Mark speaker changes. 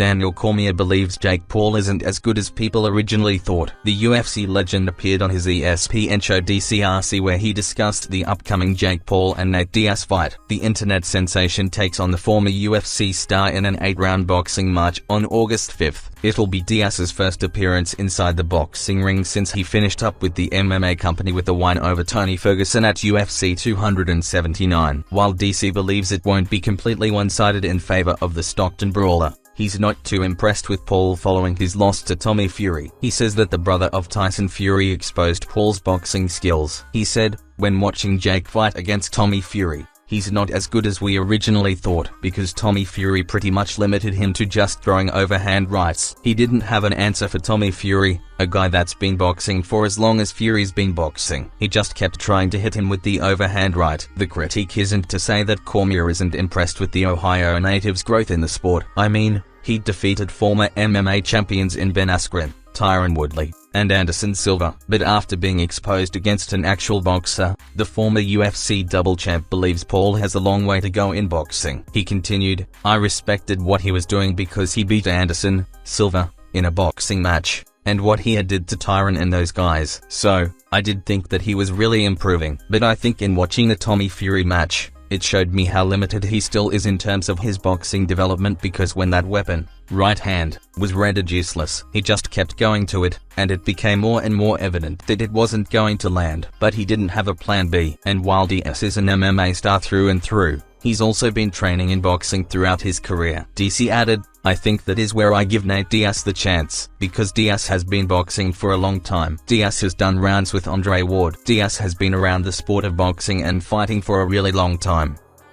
Speaker 1: Daniel Cormier believes Jake Paul isn't as good as people originally thought. The UFC legend appeared on his ESPN Show DC RC where he discussed the upcoming Jake Paul and Nate Diaz fight. The internet sensation takes on the former UFC star in an 8-round boxing match on August 5th. It'll be Diaz's first appearance inside the boxing ring since he finished up with the MMA company with a win over Tony Ferguson at UFC 279. While DC believes it won't be completely one-sided in favor of the Stockton Brawler, he's not too impressed with Paul following his loss to Tommy Fury. He says that the brother of Tyson Fury exposed Paul's boxing skills. He said, when watching Jake fight against Tommy Fury, he's not as good as we originally thought because Tommy Fury pretty much limited him to just throwing overhand rights. He didn't have an answer for Tommy Fury, a guy that's been boxing for as long as Fury's been boxing. He just kept trying to hit him with the overhand right. The critique isn't to say that Cormier isn't impressed with the Ohio native's growth in the sport. I mean, he defeated former MMA champions in Ben Askren, Tyron Woodley, and Anderson Silva. But after being exposed against an actual boxer, the former UFC double champ believes Paul has a long way to go in boxing. He continued, I respected what he was doing because he beat Anderson Silva in a boxing match, and what he had did to Tyron and those guys. So, I did think that he was really improving. But I think in watching the Tommy Fury match, it showed me how limited he still is in terms of his boxing development because when that weapon, right hand, was rendered useless, he just kept going to it, and it became more and more evident that it wasn't going to land. But he didn't have a plan B. And while Diaz is an MMA star through and through, he's also been training in boxing throughout his career. DC added, I think that is where I give Nate Diaz the chance, because Diaz has been boxing for a long time. Diaz has done rounds with Andre Ward. Diaz has been around the sport of boxing and fighting for a really long time.